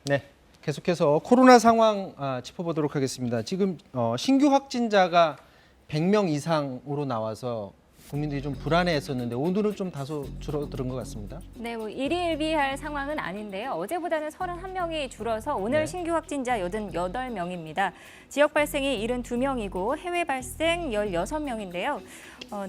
네, 계속해서 코로나 상황 짚어보도록 하겠습니다. 지금 신규 확진자가 100명 이상으로 나와서 국민들이 좀 불안해했었는데 오늘은 좀 다소 줄어드는 것 같습니다. 네, 뭐 일희일비할 상황은 아닌데요. 어제보다는 31명이 줄어서 오늘 네. 신규 확진자 88명입니다. 지역 발생이 72명이고 해외 발생 16명인데요.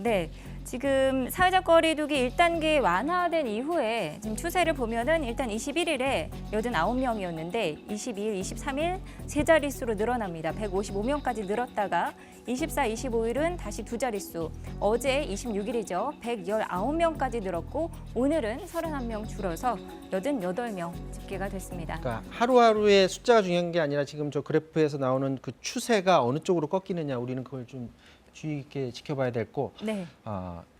네. 지금 사회적 거리 두기 1단계 완화된 이후에 지금 추세를 보면은 일단 21일에 89명이었는데 22일, 23일 세 자릿수로 늘어납니다. 155명까지 늘었다가 24, 25일은 다시 두 자릿수. 어제 26일이죠. 119명까지 늘었고 오늘은 31명 줄어서 88명 집계가 됐습니다. 그러니까 하루하루의 숫자가 중요한 게 아니라 지금 저 그래프에서 나오는 그 추세가 어느 쪽으로 꺾이느냐 우리는 그걸 좀 주의 깊게 지켜봐야 될 거. 네.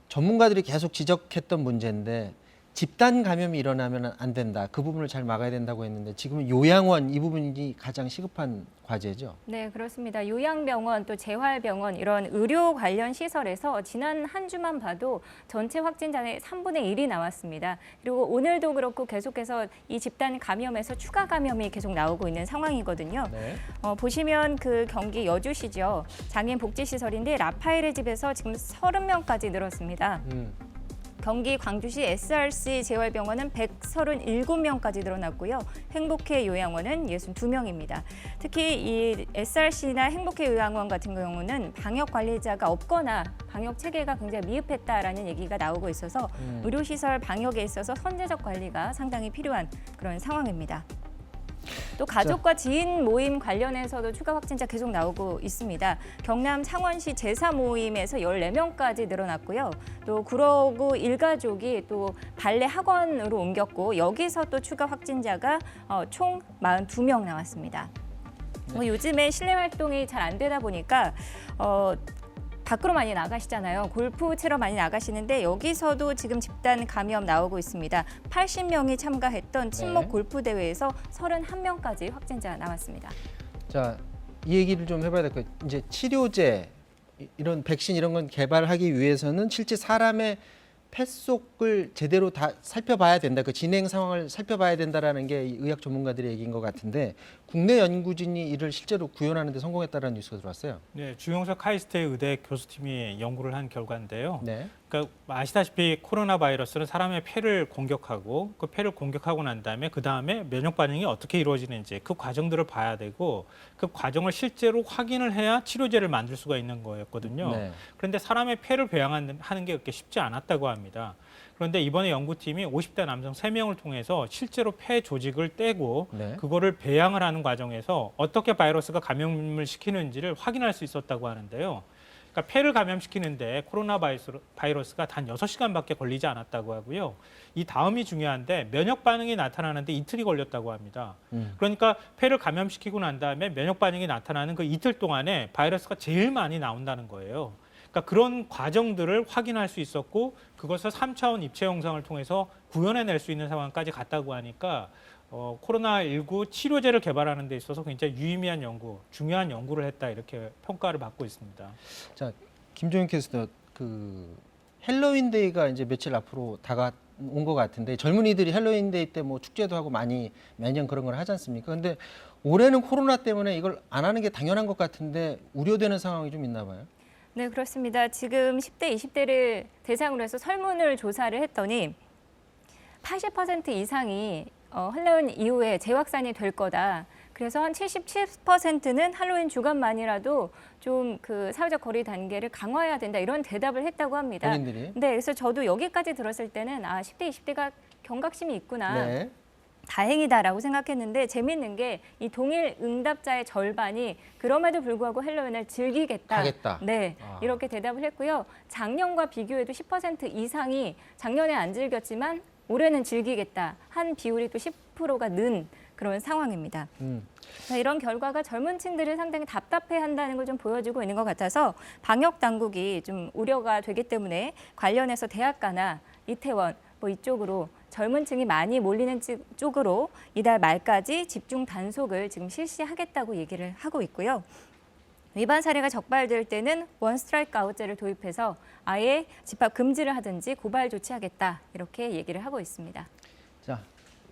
전문가들이 계속 지적했던 문제인데 집단 감염이 일어나면 안 된다. 그 부분을 잘 막아야 된다고 했는데 지금은 요양원 이 부분이 가장 시급한 과제죠. 네, 그렇습니다. 요양병원 또 재활병원 이런 의료 관련 시설에서 지난 한 주만 봐도 전체 확진자의 3분의 1이 나왔습니다. 그리고 오늘도 그렇고 계속해서 이 집단 감염에서 추가 감염이 계속 나오고 있는 상황이거든요. 네. 보시면 그 경기 여주시죠. 장애인 복지시설인데 라파엘의 집에서 지금 30명까지 늘었습니다. 경기 광주시 SRC 재활병원은 137명까지 늘어났고요. 행복회 요양원은 62명입니다. 특히 이 SRC나 행복회 요양원 같은 경우는 방역 관리자가 없거나 방역 체계가 굉장히 미흡했다라는 얘기가 나오고 있어서 의료시설 방역에 있어서 선제적 관리가 상당히 필요한 그런 상황입니다. 또 가족과 지인 모임 관련해서도 추가 확진자 계속 나오고 있습니다. 경남 창원시 제사 모임에서 14명까지 늘어났고요. 또 구로구 일가족이 또 발레 학원으로 옮겼고 여기서 또 추가 확진자가 총 42명 나왔습니다. 요즘에 실내 활동이 잘 안 되다 보니까 밖으로 많이 나가시잖아요. 골프 치러 많이 나가시는데 여기서도 지금 집단 감염 나오고 있습니다. 80명이 참가했던 친목 네. 골프 대회에서 31명까지 확진자 나왔습니다. 자, 이 얘기를 좀 해봐야 될 것 같아요. 이제 치료제, 이런 백신 이런 건 개발하기 위해서는 실제 사람의 폐 속을 제대로 다 살펴봐야 된다. 그 진행 상황을 살펴봐야 된다라는 게 의학 전문가들의 얘기인 것 같은데 국내 연구진이 이를 실제로 구현하는 데 성공했다는 뉴스가 들어왔어요. 네, 주영석 카이스트 의대 교수팀이 연구를 한 결과인데요. 네. 그러니까 아시다시피 코로나 바이러스는 사람의 폐를 공격하고 그 폐를 공격하고 난 다음에 그 다음에 면역 반응이 어떻게 이루어지는지 그 과정들을 봐야 되고 그 과정을 실제로 확인을 해야 치료제를 만들 수가 있는 거였거든요. 네. 그런데 사람의 폐를 배양하는 게 그렇게 쉽지 않았다고 합니다. 그런데 이번에 연구팀이 50대 남성 3명을 통해서 실제로 폐 조직을 떼고 네. 그거를 배양을 하는 과정에서 어떻게 바이러스가 감염을 시키는지를 확인할 수 있었다고 하는데요. 그러니까 폐를 감염시키는데 코로나 바이러스가 단 6시간밖에 걸리지 않았다고 하고요. 이 다음이 중요한데 면역 반응이 나타나는데 이틀이 걸렸다고 합니다. 그러니까 폐를 감염시키고 난 다음에 면역 반응이 나타나는 그 이틀 동안에 바이러스가 제일 많이 나온다는 거예요. 그러니까 그런 과정들을 확인할 수 있었고 그것을 3차원 입체 영상을 통해서 구현해낼 수 있는 상황까지 갔다고 하니까 코로나19 치료제를 개발하는 데 있어서 굉장히 유의미한 연구, 중요한 연구를 했다 이렇게 평가를 받고 있습니다. 자, 김종인 캐스터, 그 헬로윈데이가 이제 며칠 앞으로 다가온 것 같은데 젊은이들이 헬로윈데이 때 뭐 축제도 하고 많이 매년 그런 걸 하지 않습니까? 근데 올해는 코로나 때문에 이걸 안 하는 게 당연한 것 같은데 우려되는 상황이 좀 있나 봐요. 네, 그렇습니다. 지금 10대, 20대를 대상으로 해서 설문을 조사를 했더니 80% 이상이 할로윈 이후에 재확산이 될 거다. 그래서 한 77%는 할로윈 주간만이라도 좀 그 사회적 거리 단계를 강화해야 된다 이런 대답을 했다고 합니다. 본인들이. 네, 그래서 저도 여기까지 들었을 때는 10대, 20대가 경각심이 있구나. 네. 다행이다라고 생각했는데 재밌는 게 이 동일 응답자의 절반이 그럼에도 불구하고 헬로윈을 즐기겠다. 가겠다. 네, 이렇게 대답을 했고요. 작년과 비교해도 10% 이상이 작년에 안 즐겼지만 올해는 즐기겠다. 한 비율이 또 10%가 는 그런 상황입니다. 이런 결과가 젊은 층들을 상당히 답답해한다는 걸 좀 보여주고 있는 것 같아서 방역 당국이 좀 우려가 되기 때문에 관련해서 대학가나 이태원 뭐 이쪽으로 젊은 층이 많이 몰리는 쪽으로 이달 말까지 집중 단속을 지금 실시하겠다고 얘기를 하고 있고요. 위반 사례가 적발될 때는 원 스트라이크 아웃제를 도입해서 아예 집합 금지를 하든지 고발 조치하겠다 이렇게 얘기를 하고 있습니다. 자,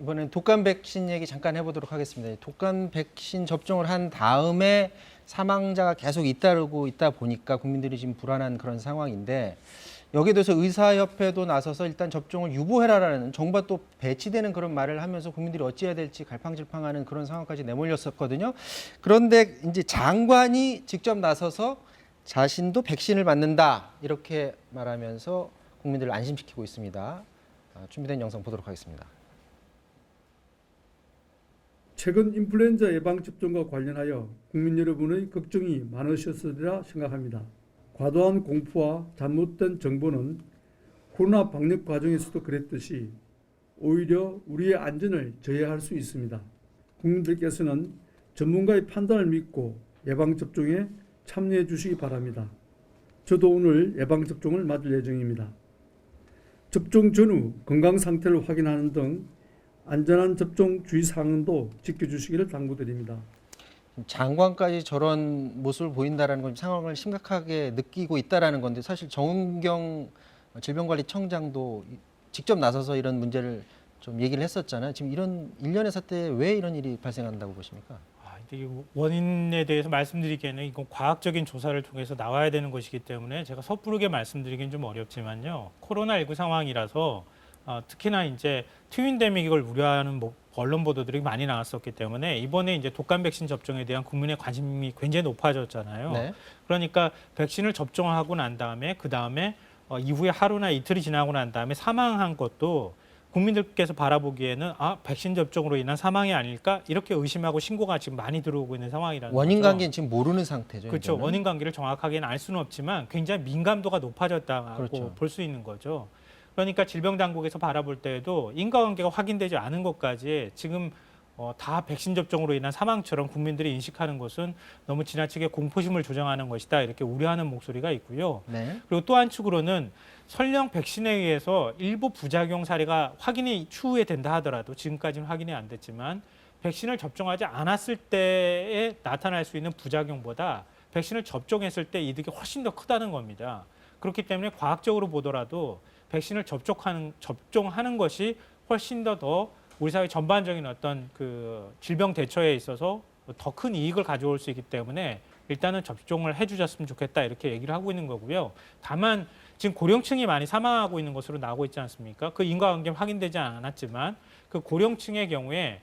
이번엔 독감 백신 얘기 잠깐 해보도록 하겠습니다. 독감 백신 접종을 한 다음에 사망자가 계속 잇따르고 있다 보니까 국민들이 지금 불안한 그런 상황인데 여기에 대해서 의사협회도 나서서 일단 접종을 유보해라라는 정부가 또 배치되는 그런 말을 하면서 국민들이 어찌해야 될지 갈팡질팡하는 그런 상황까지 내몰렸었거든요. 그런데 이제 장관이 직접 나서서 자신도 백신을 맞는다 이렇게 말하면서 국민들을 안심시키고 있습니다. 준비된 영상 보도록 하겠습니다. 최근 인플루엔자 예방접종과 관련하여 국민 여러분의 걱정이 많으셨으리라 생각합니다. 과도한 공포와 잘못된 정보는 코로나 방역 과정에서도 그랬듯이 오히려 우리의 안전을 저해할 수 있습니다. 국민들께서는 전문가의 판단을 믿고 예방접종에 참여해 주시기 바랍니다. 저도 오늘 예방접종을 맞을 예정입니다. 접종 전후 건강 상태를 확인하는 등 안전한 접종 주의사항도 지켜주시기를 당부드립니다. 장관까지 저런 모습을 보인다는 건 상황을 심각하게 느끼고 있다는 건데 사실 정은경 질병관리청장도 직접 나서서 이런 문제를 좀 얘기를 했었잖아요. 지금 이런 일련의 사태에 왜 이런 일이 발생한다고 보십니까? 이 원인에 대해서 말씀드리기에는 이건 과학적인 조사를 통해서 나와야 되는 것이기 때문에 제가 섣부르게 말씀드리긴 좀 어렵지만요. 코로나19 상황이라서 특히나 이제 트윈데믹을 우려하는 언론 보도들이 많이 나왔었기 때문에 이번에 이제 독감 백신 접종에 대한 국민의 관심이 굉장히 높아졌잖아요. 네. 그러니까 백신을 접종하고 난 다음에 그 다음에 이후에 하루나 이틀이 지나고 난 다음에 사망한 것도 국민들께서 바라보기에는 백신 접종으로 인한 사망이 아닐까 이렇게 의심하고 신고가 지금 많이 들어오고 있는 상황이라는 원인 거죠. 관계는 지금 모르는 상태죠. 그렇죠. 이거는. 원인 관계를 정확하게는 알 수는 없지만 굉장히 민감도가 높아졌다고 그렇죠. 볼 수 있는 거죠. 그러니까 질병당국에서 바라볼 때에도 인과관계가 확인되지 않은 것까지 지금 다 백신 접종으로 인한 사망처럼 국민들이 인식하는 것은 너무 지나치게 공포심을 조장하는 것이다 이렇게 우려하는 목소리가 있고요. 네. 그리고 또 한축으로는 설령 백신에 의해서 일부 부작용 사례가 확인이 추후에 된다 하더라도 지금까지는 확인이 안 됐지만 백신을 접종하지 않았을 때에 나타날 수 있는 부작용보다 백신을 접종했을 때 이득이 훨씬 더 크다는 겁니다. 그렇기 때문에 과학적으로 보더라도 백신을 접종하는 것이 훨씬 더 우리 사회 전반적인 어떤 그 질병 대처에 있어서 더 큰 이익을 가져올 수 있기 때문에 일단은 접종을 해주셨으면 좋겠다 이렇게 얘기를 하고 있는 거고요. 다만 지금 고령층이 많이 사망하고 있는 것으로 나오고 있지 않습니까? 그 인과관계는 확인되지 않았지만 그 고령층의 경우에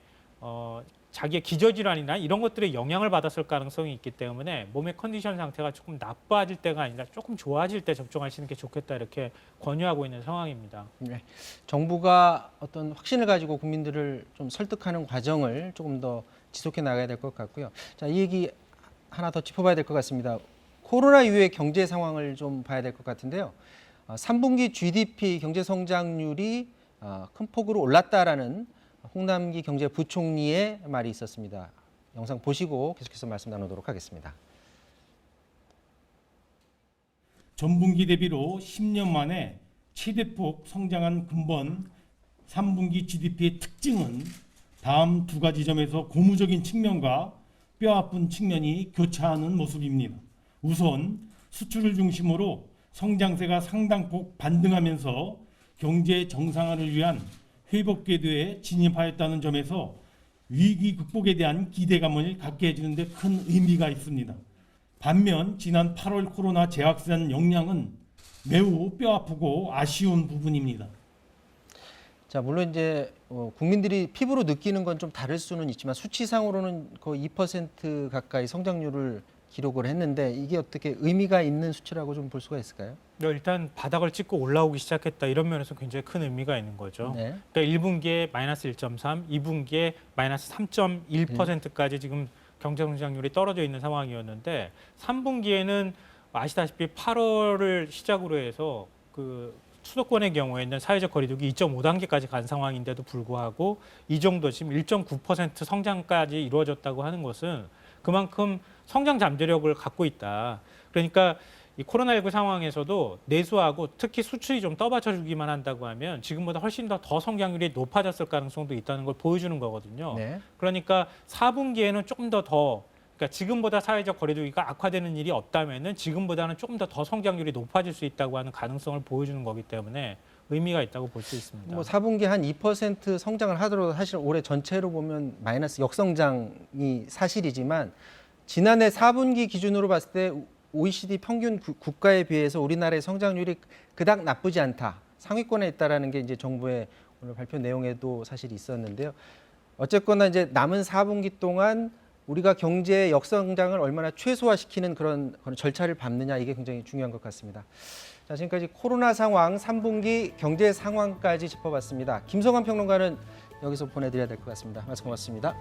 자기의 기저질환이나 이런 것들에 영향을 받았을 가능성이 있기 때문에 몸의 컨디션 상태가 조금 나빠질 때가 아니라 조금 좋아질 때 접종하시는 게 좋겠다 이렇게 권유하고 있는 상황입니다. 네. 정부가 어떤 확신을 가지고 국민들을 좀 설득하는 과정을 조금 더 지속해 나가야 될 것 같고요. 자, 이 얘기 하나 더 짚어봐야 될 것 같습니다. 코로나 이후의 경제 상황을 좀 봐야 될 것 같은데요. 3분기 GDP 경제 성장률이 큰 폭으로 올랐다라는 홍남기 경제부총리의 말이 있었습니다. 영상 보시고 계속해서 말씀 나누도록 하겠습니다. 전분기 대비로 10년 만에 최대폭 성장한 금번 3분기 GDP의 특징은 다음 두 가지 점에서 고무적인 측면과 뼈아픈 측면이 교차하는 모습입니다. 우선 수출을 중심으로 성장세가 상당폭 반등하면서 경제 정상화를 위한 회복 궤도에 진입하였다는 점에서 위기 극복에 대한 기대감을 갖게 해주는 데 큰 의미가 있습니다. 반면 지난 8월 코로나 재확산 영향은 매우 뼈아프고 아쉬운 부분입니다. 자, 물론 이제 국민들이 피부로 느끼는 건 좀 다를 수는 있지만 수치상으로는 거의 2% 가까이 성장률을 기록을 했는데 이게 어떻게 의미가 있는 수치라고 좀 볼 수가 있을까요? 일단 바닥을 찍고 올라오기 시작했다 이런 면에서 굉장히 큰 의미가 있는 거죠. 네. 그러니까 1분기에 마이너스 1.3, 2분기에 마이너스 3.1%까지 지금 경제 성장률이 떨어져 있는 상황이었는데 3분기에는 아시다시피 8월을 시작으로 해서 그 수도권의 경우에는 사회적 거리두기 2.5단계까지 간 상황인데도 불구하고 이 정도 지금 1.9% 성장까지 이루어졌다고 하는 것은 그만큼 성장 잠재력을 갖고 있다. 그러니까 이 코로나19 상황에서도 내수하고 특히 수출이 좀 떠받쳐주기만 한다고 하면 지금보다 훨씬 더 성장률이 높아졌을 가능성도 있다는 걸 보여주는 거거든요. 네. 그러니까 4분기에는 조금 더 그러니까 지금보다 사회적 거리두기가 악화되는 일이 없다면은 지금보다는 조금 더 성장률이 높아질 수 있다고 하는 가능성을 보여주는 거기 때문에 의미가 있다고 볼 수 있습니다. 뭐 4분기 한 2% 성장을 하더라도 사실 올해 전체로 보면 마이너스 역성장이 사실이지만 지난해 4분기 기준으로 봤을 때 OECD 평균 국가에 비해서 우리나라의 성장률이 그닥 나쁘지 않다. 상위권에 있다라는 게 이제 정부의 오늘 발표 내용에도 사실 있었는데요. 어쨌거나 이제 남은 4분기 동안 우리가 경제의 역성장을 얼마나 최소화시키는 그런 절차를 밟느냐 이게 굉장히 중요한 것 같습니다. 자, 지금까지 코로나 상황 3분기 경제 상황까지 짚어봤습니다. 김성환 평론가는 여기서 보내드려야 될 것 같습니다. 말씀 고맙습니다.